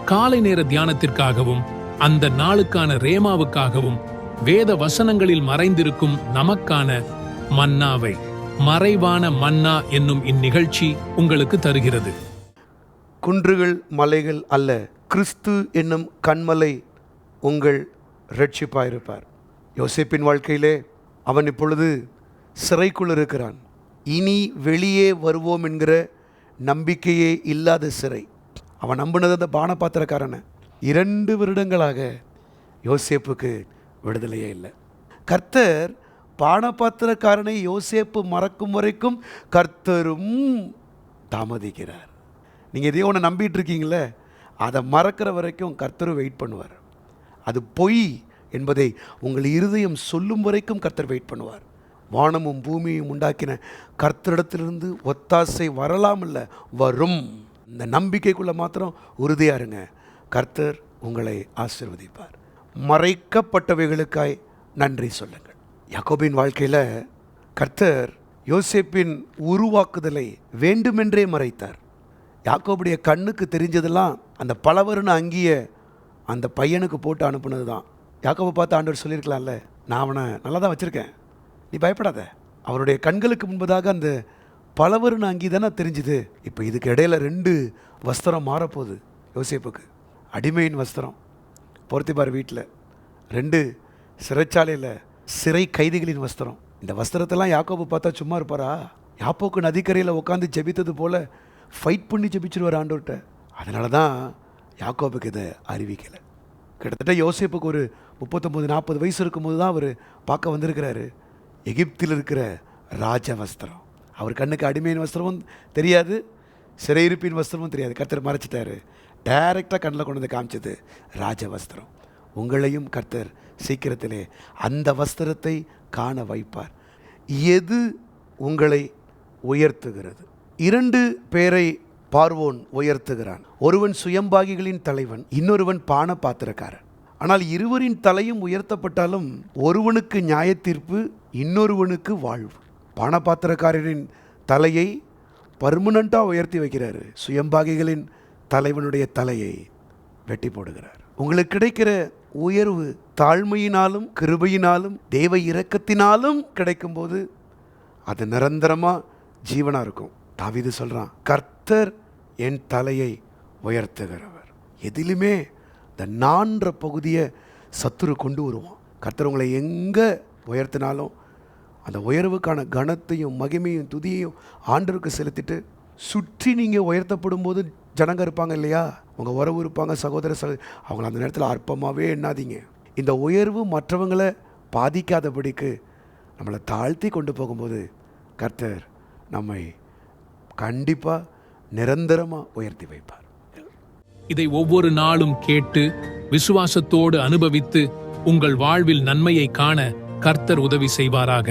காலை நேர தியானத்திற்காகவும் அந்த நாளுக்கான ரேமாவுக்காகவும் வேத வசனங்களில் மறைந்திருக்கும் நமக்கான மன்னாவை மறைவான மன்னா என்னும் இந்நிகழ்ச்சி உங்களுக்கு தருகிறது. குன்றுகள் மலைகள் அல்ல, கிறிஸ்து என்னும் கண்மலை உங்கள் இரட்சிப்பாயிருப்பார். யோசேப்பின் வாழ்க்கையிலே அவன் இப்பொழுது சிறைக்குள் இருக்கிறான். இனி வெளியே வருவோம் என்கிற நம்பிக்கையே இல்லாத சிறை. அவன் நம்பினது அந்த பானபாத்திரக்காரனை. 2 வருடங்களாக யோசேப்புக்கு விடுதலையே இல்லை. கர்த்தர் பானபாத்திரக்காரனை யோசேப்பு மறக்கும் வரைக்கும் கர்த்தரும் தாமதிக்கிறார். நீங்கள் எதையோ ஒன்று நம்பிட்டு இருக்கீங்களே, அதை மறக்கிற வரைக்கும் கர்த்தரும் வெயிட் பண்ணுவார். அது பொய் என்பதை உங்கள் இருதயம் சொல்லும் வரைக்கும் கர்த்தர் வெயிட் பண்ணுவார். வானமும் பூமியும் உண்டாக்கின கர்த்தரிடத்திலிருந்து ஒத்தாசை வரலாம் இல்லை, வரும். இந்த நம்பிக்கைக்குள்ளே மாத்திரம் உறுதியாக இருங்க. கர்த்தர் உங்களை ஆசீர்வதிப்பார். மறைக்கப்பட்டவைகளுக்காய் நன்றி சொல்லுங்கள். யாக்கோபின் வாழ்க்கையில் கர்த்தர் யோசேப்பின் உருவாக்குதலை வேண்டுமென்றே மறைத்தார். யாக்கோபுடைய கண்ணுக்கு தெரிஞ்சதெல்லாம் அந்த பலவருன்னு அங்கேயே அந்த பையனுக்கு போட்டு அனுப்புனது தான். யாக்கோபை பார்த்து ஆண்டவர் சொல்லியிருக்கலாம்ல, நான் அவனை நல்லா தான் வச்சுருக்கேன், நீ பயப்படாத. அவருடைய கண்களுக்கு முன்பதாக அந்த பலவருன்னு அங்கி தானே தெரிஞ்சுது. இப்போ இதுக்கு இடையில 2 வஸ்திரம் மாறப்போகுது யோசேப்புக்கு. அடிமையின் வஸ்திரம் போர்த்திபார் வீட்டில், 2 சிறைச்சாலையில் சிறை கைதிகளின் வஸ்திரம். இந்த வஸ்திரத்தெல்லாம் யாக்கோபு பார்த்தா சும்மா இருப்பாரா? யாப்போக்கு நதிக்கரையில் உட்காந்து ஜெபித்தது போல் ஃபைட் பண்ணி ஜெபிச்சிருவார் ஆண்டவர்கிட்ட. அதனால தான் யாக்கோபுக்கு இதை அறிவிக்கலை. கிட்டத்தட்ட யோசேப்புக்கு ஒரு 39-40 வயசு இருக்கும்போது தான் அவர் பார்க்க வந்திருக்கிறாரு. எகிப்தில் இருக்கிற ராஜ வஸ்திரம். அவர் கண்ணுக்கு அடிமையின் வஸ்திரமும் தெரியாது, சிறையிருப்பின் வஸ்திரமும் தெரியாது. கர்த்தர் மறைச்சிட்டாரு. டைரெக்டாக கண்ணில் கொண்டு வந்து காமிச்சது ராஜ வஸ்திரம். உங்களையும் கர்த்தர் சீக்கிரத்திலே அந்த வஸ்திரத்தை காண வைப்பார். எது உங்களை உயர்த்துகிறது? 2 பேரை பார்வோன் உயர்த்துகிறான். ஒருவன் சுயம்பாகிகளின் தலைவன், இன்னொருவன் பான பாத்திரக்காரன். ஆனால் இருவரின் தலையும் உயர்த்தப்பட்டாலும் ஒருவனுக்கு நியாய தீர்ப்பு, இன்னொருவனுக்கு வாழ்வு. பானபாத்திரக்காரரின் தலையை பர்மனண்ட்டாக உயர்த்தி வைக்கிறாரு, சுயம்பாகிகளின் தலைவனுடைய தலையை வெட்டி போடுகிறார். உங்களுக்கு கிடைக்கிற உயர்வு தாழ்மையினாலும் கிருபையினாலும் தேவ இரக்கத்தினாலும் கிடைக்கும்போது அது நிரந்தரமாக ஜீவனாக இருக்கும். தாவீது சொல்கிறான், கர்த்தர் என் தலையை உயர்த்துகிறவர். எதிலுமே இந்த நான்ற பகுதியை சத்துரு கொண்டு வருவான். கர்த்தர் உங்களை எங்கே உயர்த்தினாலும் அந்த உயர்வுக்கான கனத்தையும் மகிமையும் துதியையும் ஆண்டவருக்கு செலுத்திட்டு சுற்றி நீங்கள் உயர்த்தப்படும் போது ஜனங்க இருப்பாங்க இல்லையா, உங்கள் உறவு இருப்பாங்க, சகோதர அவங்கள அந்த நேரத்தில் அற்பமாகவே எண்ணாதீங்க. இந்த உயர்வு மற்றவங்களை பாதிக்காதபடிக்கு நம்மளை தாழ்த்தி கொண்டு போகும்போது கர்த்தர் நம்மை கண்டிப்பாக நிரந்தரமாக உயர்த்தி வைப்பார். இதை ஒவ்வொரு நாளும் கேட்டு விசுவாசத்தோடு அனுபவித்து உங்கள் வாழ்வில் நன்மையை காண கர்த்தர் உதவி செய்வாராக.